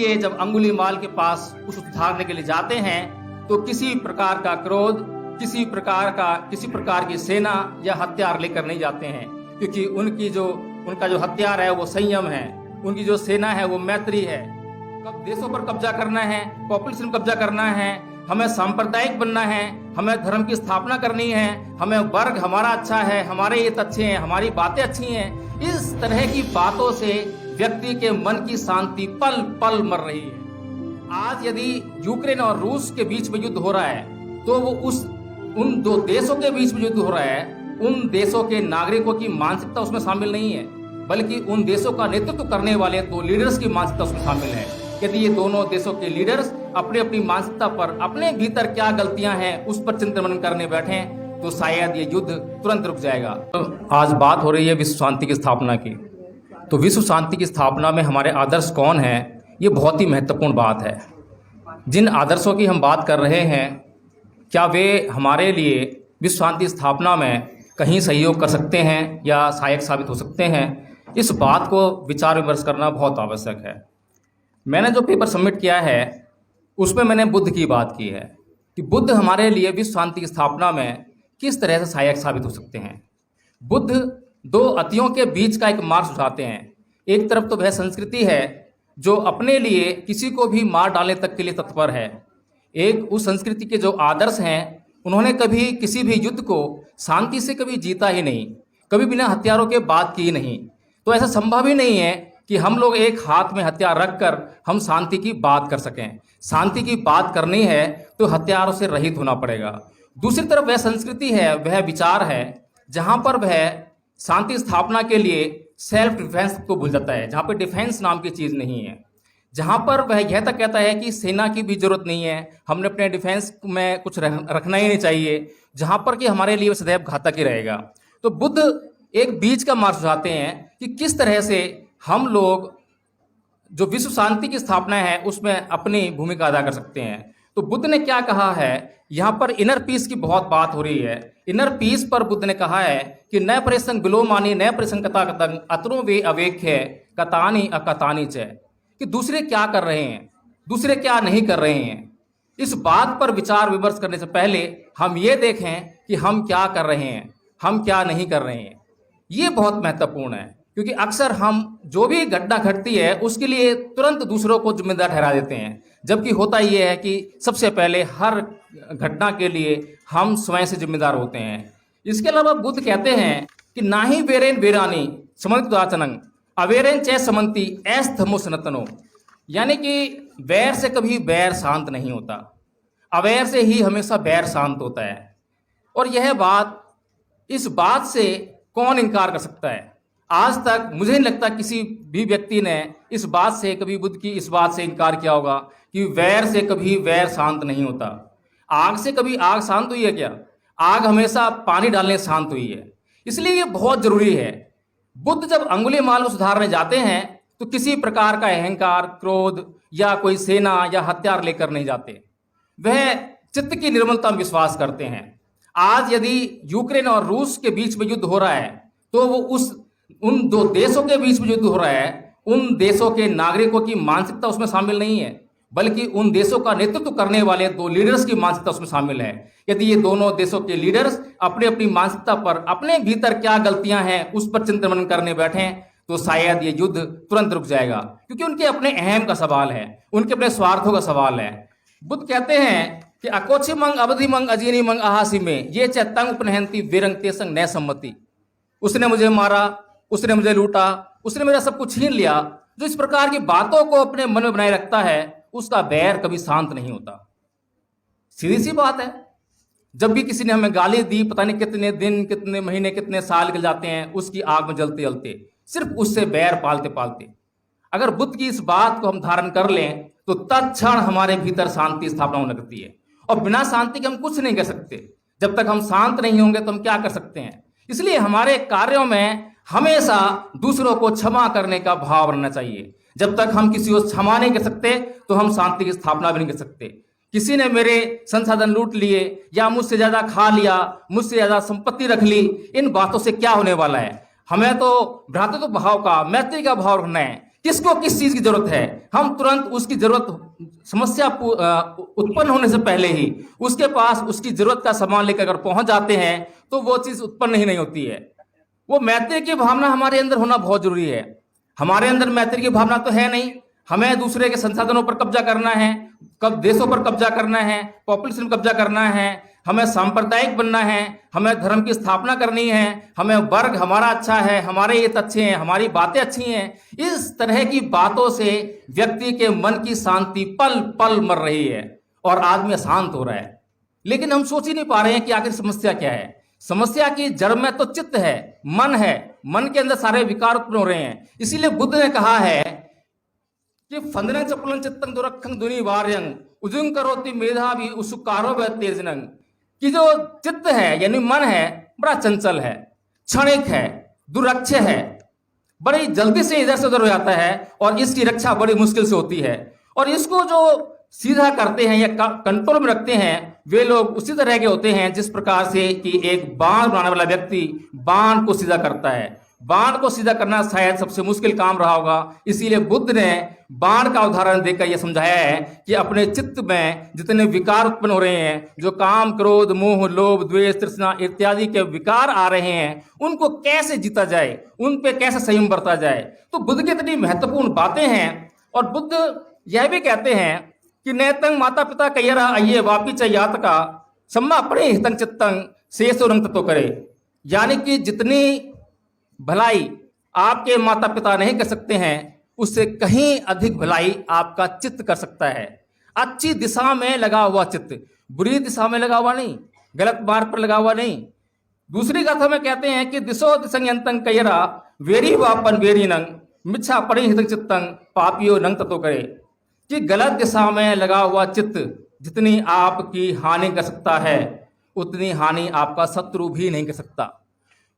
इसीलिए जब अंगुलीमाल के पास कुछ सुधारने के लिए जाते हैं तो किसी प्रकार का क्रोध, किसी प्रकार की सेना या हथियार लेकर नहीं जाते हैं, क्योंकि उनका जो हथियार है वो संयम है, उनकी जो सेना है वो मैत्री है। कब देशों पर कब्जा करना है, पॉपुलेशन कब्जा करना है, हमें सांप्रदायिक बनना है, हमें धर्म की स्थापना करनी है, हमें वर्ग हमारा अच्छा है, हमारे हित अच्छे हैं, हमारी बातें अच्छी हैं, इस तरह की बातों से व्यक्ति के मन की शांति पल पल मर रही है। आज यदि यूक्रेन और रूस के बीच में युद्ध हो रहा है तो वो उन दो देशों के बीच में युद्ध हो रहा है, उन देशों के नागरिकों की मानसिकता उसमें शामिल नहीं है, बल्कि उन देशों का नेतृत्व करने वाले दो लीडर्स की मानसिकता उसमें शामिल है। यदि ये दोनों देशों के लीडर्स अपनी अपनी मानसिकता पर, अपने भीतर क्या गलतियां हैं उस पर चिंतन मनन करने बैठे तो शायद ये युद्ध तुरंत रुक जाएगा। तो आज बात हो रही है विश्व शांति की स्थापना की। तो विश्व शांति की स्थापना में हमारे आदर्श कौन है, ये बहुत ही महत्वपूर्ण बात है। जिन आदर्शों की हम बात कर रहे हैं, क्या वे हमारे लिए विश्व शांति स्थापना में कहीं सहयोग कर सकते हैं या सहायक साबित हो सकते हैं, इस बात को विचार विमर्श करना बहुत आवश्यक है। मैंने जो पेपर सबमिट किया है उसमें मैंने बुद्ध की बात की है कि बुद्ध हमारे लिए विश्व शांति की स्थापना में किस तरह से सहायक साबित हो सकते हैं। बुद्ध दो अतियों के बीच का एक मार्ग सुझाते हैं। एक तरफ तो वह संस्कृति है जो अपने लिए किसी को भी मार डालने तक के लिए तत्पर है। एक उस संस्कृति के जो आदर्श हैं, उन्होंने कभी किसी भी युद्ध को शांति से कभी जीता ही नहीं, कभी बिना हथियारों के बात की नहीं। तो ऐसा संभव ही नहीं है कि हम लोग एक हाथ में हथियार रखकर हम शांति की बात कर सकें। शांति की बात करनी है तो हथियारों से रहित होना पड़ेगा। दूसरी तरफ वह संस्कृति है, वह विचार है जहां पर वह शांति स्थापना के लिए सेल्फ डिफेंस को भूल जाता है, जहां पर डिफेंस नाम की चीज नहीं है, जहां पर वह यह तक कहता है कि सेना की भी जरूरत नहीं है, हमने अपने डिफेंस में कुछ रखना ही नहीं चाहिए, जहां पर कि हमारे लिए सदैव घातक ही रहेगा। तो बुद्ध एक बीच का मार्ग सुझाते हैं कि किस तरह से हम लोग जो विश्व शांति की स्थापना है उसमें अपनी भूमिका अदा कर सकते हैं। तो बुद्ध ने क्या कहा है, यहाँ पर इनर पीस की बहुत बात हो रही है। इनर पीस पर बुद्ध ने कहा है कि न परिसंग विलोमानी न परिसंग कथा कतंग अतरो वे अवेख्य कतानी अकतानी च, कि दूसरे क्या कर रहे हैं, दूसरे क्या नहीं कर रहे हैं। इस बात पर विचार विमर्श करने से पहले हम ये देखें कि हम क्या कर रहे हैं, हम क्या नहीं कर रहे हैं। ये बहुत महत्वपूर्ण है, क्योंकि अक्सर हम जो भी घटना घटती है उसके लिए तुरंत दूसरों को जिम्मेदार ठहरा देते हैं, जबकि होता यह है कि सबसे पहले हर घटना के लिए हम स्वयं से जिम्मेदार होते हैं। इसके अलावा बुद्ध कहते हैं कि ना ही वेरेन वेरानी समन्विताचनंग अवेरेन चे समंती ऐस धमो सनतनो, यानी कि वैर से कभी बैर शांत नहीं होता, अवैर से ही हमेशा बैर शांत होता है। और यह बात, इस बात से कौन इनकार कर सकता है। आज तक मुझे नहीं लगता किसी भी व्यक्ति ने इस बात से, कभी बुद्ध की इस बात से इनकार किया होगा कि वैर से कभी वैर शांत नहीं होता। आग से कभी आग शांत हुई है क्या? आग हमेशा पानी डालने से शांत हुई है। इसलिए ये बहुत जरूरी है। बुद्ध जब अंगुलीमाल को सुधारने जाते हैं तो किसी प्रकार का अहंकार, क्रोध या कोई सेना या हथियार लेकर नहीं जाते। वह चित्त की निर्मलता में विश्वास करते हैं। आज यदि यूक्रेन और रूस के बीच में युद्ध हो रहा है तो वो उन दो देशों के बीच में युद्ध हो रहा है, उन देशों के नागरिकों की मानसिकता उसमें शामिल नहीं है, बल्कि उन देशों का नेतृत्व करने वाले दो लीडर्स की मानसिकता उसमें शामिल है। यदि ये दोनों देशों के लीडर्स अपनी अपनी मानसिकता पर, अपने भीतर क्या गलतियां हैं उस पर चिंतन मनन करने बैठे तो शायद ये युद्ध तुरंत रुक जाएगा, क्योंकि उनके अपने अहम का सवाल है, उनके अपने स्वार्थों का सवाल है। बुद्ध कहते हैं कि अकोछि मंग अवधि मंग अजीनी मंग आहासी में ये चैतंग उपनहंती विरंग तेसंग न सम्मति। उसने मुझे मारा, उसने मुझे लूटा, उसने मेरा सब कुछ छीन लिया। जो इस प्रकार की बातों को अपने मन में बनाए रखता है उसका बैर कभी शांत नहीं होता। सीधी सी बात है, जब भी किसी ने हमें गाली दी, पता नहीं कितने दिन, कितने महीने, कितने साल निकल जाते हैं उसकी आग में जलते जलते, सिर्फ उससे बैर पालते पालते। अगर बुद्ध की इस बात को हम धारण कर लें तो तत्क्षण हमारे भीतर शांति स्थापना होने लगती है। और बिना शांति के हम कुछ नहीं कर सकते। जब तक हम शांत नहीं होंगे तो हम क्या कर सकते हैं। इसलिए हमारे कार्यों में हमेशा दूसरों को क्षमा करने का भाव रहना चाहिए। जब तक हम किसी को क्षमा नहीं कर सकते तो हम शांति की स्थापना भी नहीं कर सकते। किसी ने मेरे संसाधन लूट लिए या मुझसे ज्यादा खा लिया, मुझसे ज्यादा संपत्ति रख ली, इन बातों से क्या होने वाला है। हमें तो भ्रातृत्व भाव का, मैत्री का भाव रखना है किसको किस चीज की जरूरत है, हम तुरंत उसकी जरूरत समस्या उत्पन्न होने से पहले ही उसके पास उसकी जरूरत का सामान लेकर अगर पहुंच जाते हैं तो वो चीज उत्पन्न ही नहीं होती है। वो मैत्री की भावना हमारे अंदर होना बहुत जरूरी है। हमारे अंदर मैत्री की भावना तो है नहीं, हमें दूसरे के संसाधनों पर कब्जा करना है, कब देशों पर कब्जा करना है, पॉपुलेशन पर कब्जा करना है, हमें सांप्रदायिक बनना है, हमें धर्म की स्थापना करनी है, हमें वर्ग हमारा अच्छा है, हमारे हित अच्छे हैं, हमारी बातें अच्छी हैं। इस तरह की बातों से व्यक्ति के मन की शांति पल पल मर रही है और आदमी अशांत हो रहा है। लेकिन हम सोच ही नहीं पा रहे हैं कि आखिर समस्या क्या है। समस्या की जड़ में तो चित्त है, मन है, मन के अंदर सारे विकार उत्पन्न हो रहे हैं। इसीलिए बुद्ध ने कहा है कि फंदन चपलन चित्तंग दुरखंग दुनि वार्यंग उजुंग करोति मेधावी उसुकारो व तेजनंग, कि जो चित्त है यानी मन है बड़ा चंचल है, क्षणिक है, दुरक्ष है, बड़ी जल्दी से इधर से उधर हो जाता है और इसकी रक्षा बड़ी मुश्किल से होती है। और इसको जो सीधा करते हैं या कंट्रोल में रखते हैं वे लोग उसी तरह के होते हैं जिस प्रकार से कि एक बाण बनाने वाला व्यक्ति बाण को सीधा करता है। बाण को सीधा करना शायद सबसे मुश्किल काम रहा होगा। इसीलिए बुद्ध ने बाण का उदाहरण देकर यह समझाया है कि अपने चित्त में जितने विकार उत्पन्न हो रहे हैं, जो काम, क्रोध, मोह, लोभ, द्वेष, तृष्णा इत्यादि के विकार आ रहे हैं, उनको कैसे जीता जाए, उन पे कैसे संयम बरता जाए। तो बुद्ध की इतनी महत्वपूर्ण बातें हैं। और बुद्ध यह भी कहते हैं कि नैतंग माता पिता कयरा अये वापी चयात का सम्मा पड़े हितंग चित्तंग शेषो रंग तो करे, यानी कि जितनी भलाई आपके माता पिता नहीं कर सकते हैं उससे कहीं अधिक भलाई आपका चित्त कर सकता है। अच्छी दिशा में लगा हुआ चित्त, बुरी दिशा में लगा हुआ नहीं, गलत मार्ग पर लगा हुआ नहीं। दूसरी कथा में कहते हैं कि दिशो दिशंग कयरा वेरी वापन वेरी नंग मिच्छा पड़ी हितंग चित्तंग पापियो नंग ततो करे, कि गलत दिशा में लगा हुआ चित्त जितनी आपकी हानि कर सकता है उतनी हानि आपका शत्रु भी नहीं कर सकता।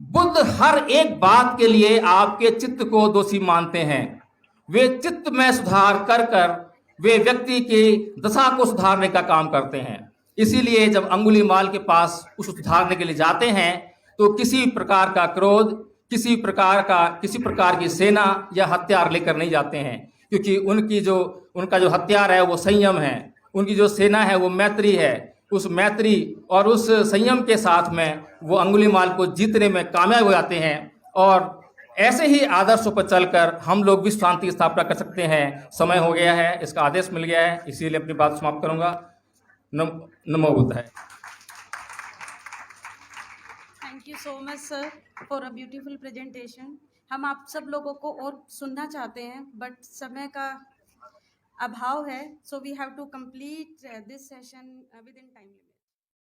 बुद्ध हर एक बात के लिए आपके चित्त को दोषी मानते हैं। वे चित्त में सुधार कर कर वे व्यक्ति की दशा को सुधारने का काम करते हैं। इसीलिए जब अंगुलीमाल के पास उस सुधारने के लिए जाते हैं तो किसी प्रकार का क्रोध, किसी प्रकार की सेना या हथियार लेकर नहीं जाते हैं, क्योंकि उनका जो हथियार है वो संयम है, उनकी जो सेना है वो मैत्री है। उस मैत्री और उस संयम के साथ में वो अंगुलीमाल को जीतने में कामयाब हो जाते हैं। और ऐसे ही आदर्शों पर चलकर हम लोग भी शांति की स्थापना कर सकते हैं। समय हो गया है, इसका आदेश मिल गया है, इसीलिए अपनी बात समाप्त करूंगा। नमो बुद्धाय। Thank you so much sir for a beautiful presentation. हम आप सब लोगों को और सुनना चाहते हैं बट समय का अभाव है, so we have to complete this session within time limit.